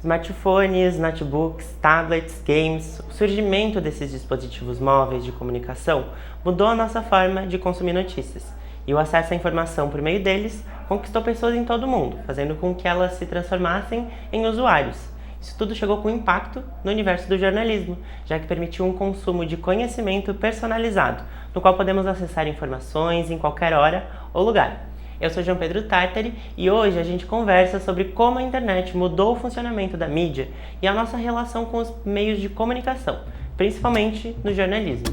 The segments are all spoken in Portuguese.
Smartphones, notebooks, tablets, games, o surgimento desses dispositivos móveis de comunicação mudou a nossa forma de consumir notícias, e o acesso à informação por meio deles conquistou pessoas em todo o mundo, fazendo com que elas se transformassem em usuários. Isso tudo chegou com impacto no universo do jornalismo, já que permitiu um consumo de conhecimento personalizado, no qual podemos acessar informações em qualquer hora ou lugar. Eu sou João Pedro Tartari e hoje a gente conversa sobre como a internet mudou o funcionamento da mídia e a nossa relação com os meios de comunicação, principalmente no jornalismo.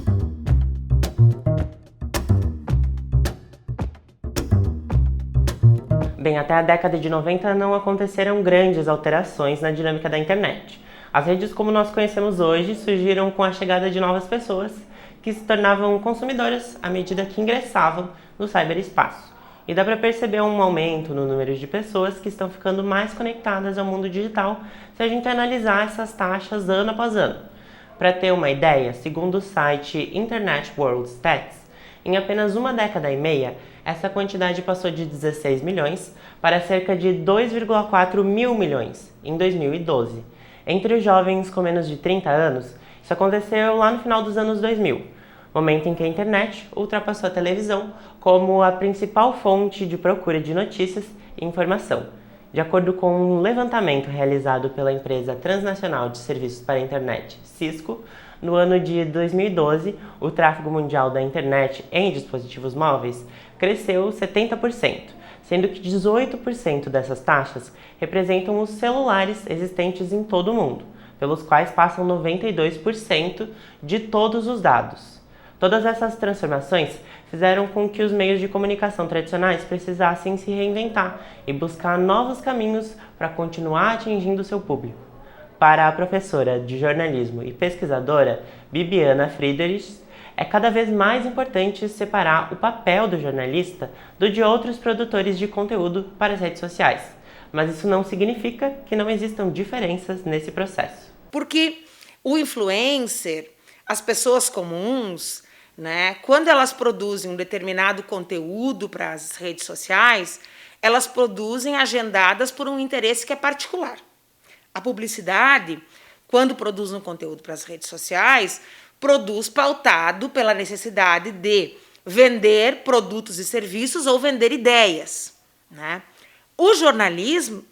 Bem, até a década de 90 não aconteceram grandes alterações na dinâmica da internet. As redes como nós conhecemos hoje surgiram com a chegada de novas pessoas que se tornavam consumidoras à medida que ingressavam no ciberespaço. E dá para perceber um aumento no número de pessoas que estão ficando mais conectadas ao mundo digital se a gente analisar essas taxas ano após ano. Para ter uma ideia, segundo o site Internet World Stats, em apenas uma década e meia, essa quantidade passou de 16 milhões para cerca de 2,4 mil milhões em 2012. Entre os jovens com menos de 30 anos, isso aconteceu lá no final dos anos 2000, momento em que a internet ultrapassou a televisão como a principal fonte de procura de notícias e informação. De acordo com um levantamento realizado pela empresa transnacional de serviços para a internet, Cisco, no ano de 2012, o tráfego mundial da internet em dispositivos móveis cresceu 70%, sendo que 18% dessas taxas representam os celulares existentes em todo o mundo, pelos quais passam 92% de todos os dados. Todas essas transformações fizeram com que os meios de comunicação tradicionais precisassem se reinventar e buscar novos caminhos para continuar atingindo seu público. Para a professora de jornalismo e pesquisadora Bibiana Friedrich, é cada vez mais importante separar o papel do jornalista do de outros produtores de conteúdo para as redes sociais. Mas isso não significa que não existam diferenças nesse processo. Porque o influencer, as pessoas comuns, quando elas produzem um determinado conteúdo para as redes sociais, elas produzem agendadas por um interesse que é particular. A publicidade, quando produz um conteúdo para as redes sociais, produz pautado pela necessidade de vender produtos e serviços ou vender ideias. O jornalismo,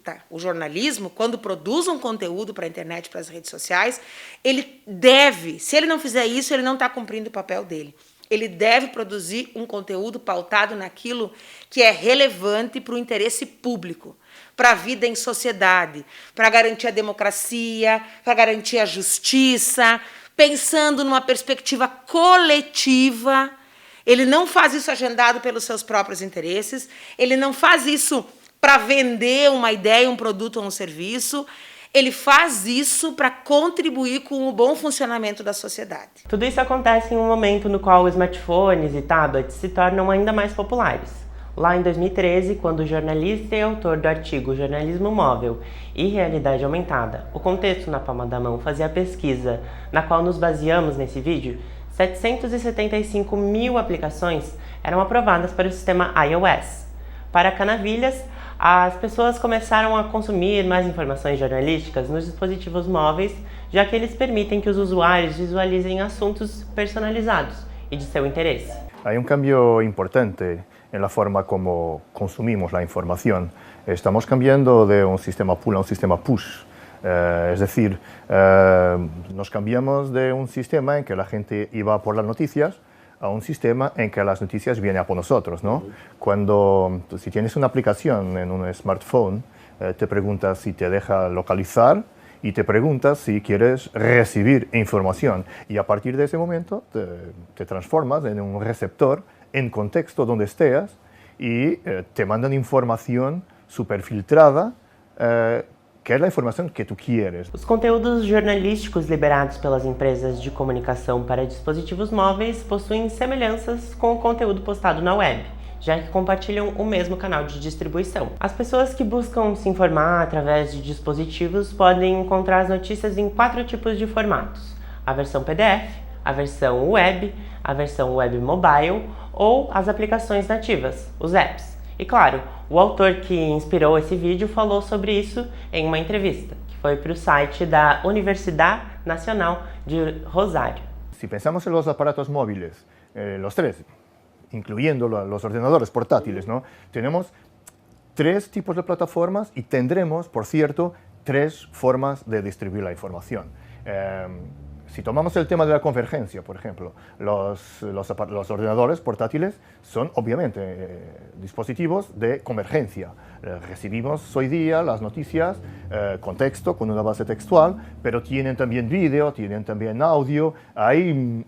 quando produz um conteúdo para a internet, para as redes sociais, ele deve, se ele não fizer isso, ele não está cumprindo o papel dele. Ele deve produzir um conteúdo pautado naquilo que é relevante para o interesse público, para a vida em sociedade, para garantir a democracia, para garantir a justiça, pensando numa perspectiva coletiva. Ele não faz isso agendado pelos seus próprios interesses, ele não faz isso para vender uma ideia, um produto ou um serviço. Ele faz isso para contribuir com o bom funcionamento da sociedade. Tudo isso acontece em um momento no qual os smartphones e tablets se tornam ainda mais populares. Lá em 2013, quando o jornalista e autor do artigo Jornalismo Móvel e Realidade Aumentada, O Contexto na Palma da Mão, fazia a pesquisa na qual nos baseamos nesse vídeo, 775 mil aplicações eram aprovadas para o sistema iOS. Para Canavilhas, as pessoas começaram a consumir mais informações jornalísticas nos dispositivos móveis, já que eles permitem que os usuários visualizem assuntos personalizados e de seu interesse. Hay un cambio importante en la forma como consumimos la información. Estamos cambiando de un sistema pull a un sistema push. Es decir, nos cambiamos de un sistema en que la gente iba por las noticias a un sistema en que las noticias vienen a por nosotros, ¿no? Si tienes una aplicación en un smartphone, te preguntas si te deja localizar y te preguntas si quieres recibir información. Y a partir de ese momento te transformas en un receptor en contexto donde estés y te mandan información súper filtrada que é a informação que tu queres. Os conteúdos jornalísticos liberados pelas empresas de comunicação para dispositivos móveis possuem semelhanças com o conteúdo postado na web, já que compartilham o mesmo canal de distribuição. As pessoas que buscam se informar através de dispositivos podem encontrar as notícias em 4 tipos de formatos: a versão PDF, a versão web, a versão web mobile ou as aplicações nativas, os apps. E claro, o autor que inspirou esse vídeo falou sobre isso em uma entrevista, que foi para o site da Universidad Nacional de Rosario. Si pensamos en los aparatos móviles, los tres, incluyendo los ordenadores portátiles, ¿no? Tenemos 3 tipos de plataformas y tendremos, por cierto, 3 formas de distribuir la información. Si tomamos el tema de la convergencia, por ejemplo, los ordenadores portátiles son obviamente dispositivos de convergencia. Recibimos hoy día las noticias con texto, con una base textual, pero tienen también vídeo, tienen también audio. Hay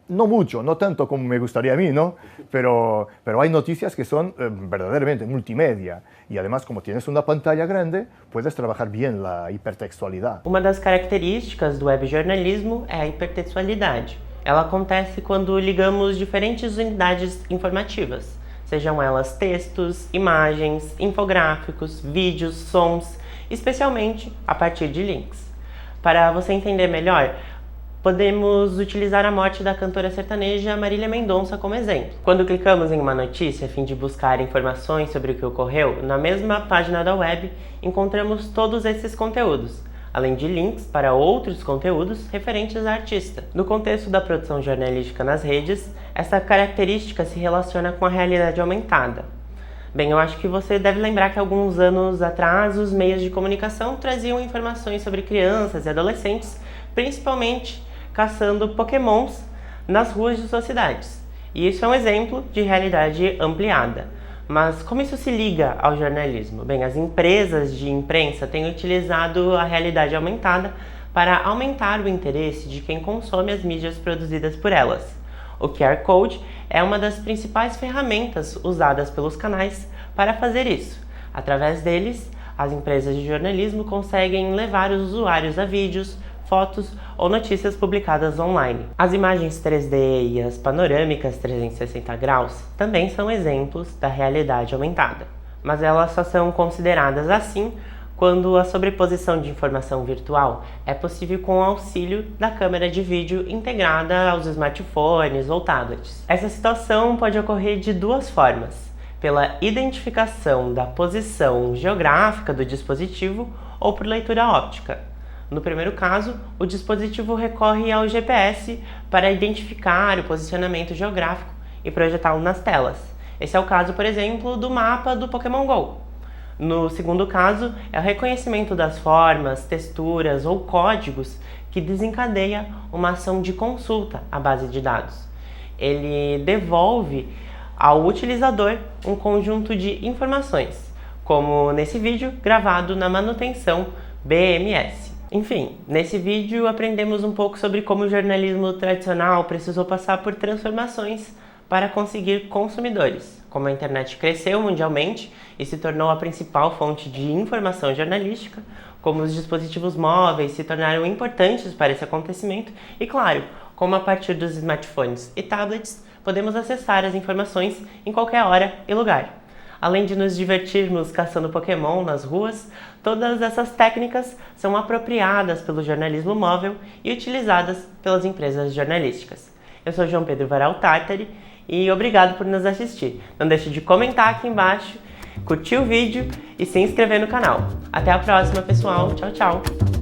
no mucho, no tanto como me gustaría a mí, ¿no? Pero hay noticias que son verdaderamente multimedia. E, además, como tienes una pantalla grande, puedes trabajar bien la hipertextualidade. Uma das características do webjornalismo é a hipertextualidade. Ela acontece quando ligamos diferentes unidades informativas, sejam elas textos, imagens, infográficos, vídeos, sons, especialmente a partir de links. Para você entender melhor, podemos utilizar a morte da cantora sertaneja Marília Mendonça como exemplo. Quando clicamos em uma notícia a fim de buscar informações sobre o que ocorreu, na mesma página da web encontramos todos esses conteúdos, além de links para outros conteúdos referentes à artista. No contexto da produção jornalística nas redes, essa característica se relaciona com a realidade aumentada. Bem, eu acho que você deve lembrar que alguns anos atrás os meios de comunicação traziam informações sobre crianças e adolescentes, principalmente caçando pokémons nas ruas de suas cidades. E isso é um exemplo de realidade ampliada. Mas como isso se liga ao jornalismo? Bem, as empresas de imprensa têm utilizado a realidade aumentada para aumentar o interesse de quem consome as mídias produzidas por elas. O QR Code é uma das principais ferramentas usadas pelos canais para fazer isso. Através deles, as empresas de jornalismo conseguem levar os usuários a vídeos, fotos ou notícias publicadas online. As imagens 3D e as panorâmicas 360 graus também são exemplos da realidade aumentada, mas elas só são consideradas assim quando a sobreposição de informação virtual é possível com o auxílio da câmera de vídeo integrada aos smartphones ou tablets. Essa situação pode ocorrer de 2 formas: pela identificação da posição geográfica do dispositivo ou por leitura óptica. No primeiro caso, o dispositivo recorre ao GPS para identificar o posicionamento geográfico e projetá-lo nas telas. Esse é o caso, por exemplo, do mapa do Pokémon GO. No segundo caso, é o reconhecimento das formas, texturas ou códigos que desencadeia uma ação de consulta à base de dados. Ele devolve ao utilizador um conjunto de informações, como nesse vídeo gravado na manutenção BMS. Enfim, nesse vídeo aprendemos um pouco sobre como o jornalismo tradicional precisou passar por transformações para conseguir consumidores, como a internet cresceu mundialmente e se tornou a principal fonte de informação jornalística, como os dispositivos móveis se tornaram importantes para esse acontecimento e, claro, como a partir dos smartphones e tablets podemos acessar as informações em qualquer hora e lugar. Além de nos divertirmos caçando Pokémon nas ruas, todas essas técnicas são apropriadas pelo jornalismo móvel e utilizadas pelas empresas jornalísticas. Eu sou João Pedro Varal Tartari e obrigado por nos assistir. Não deixe de comentar aqui embaixo, curtir o vídeo e se inscrever no canal. Até a próxima, pessoal. Tchau, tchau!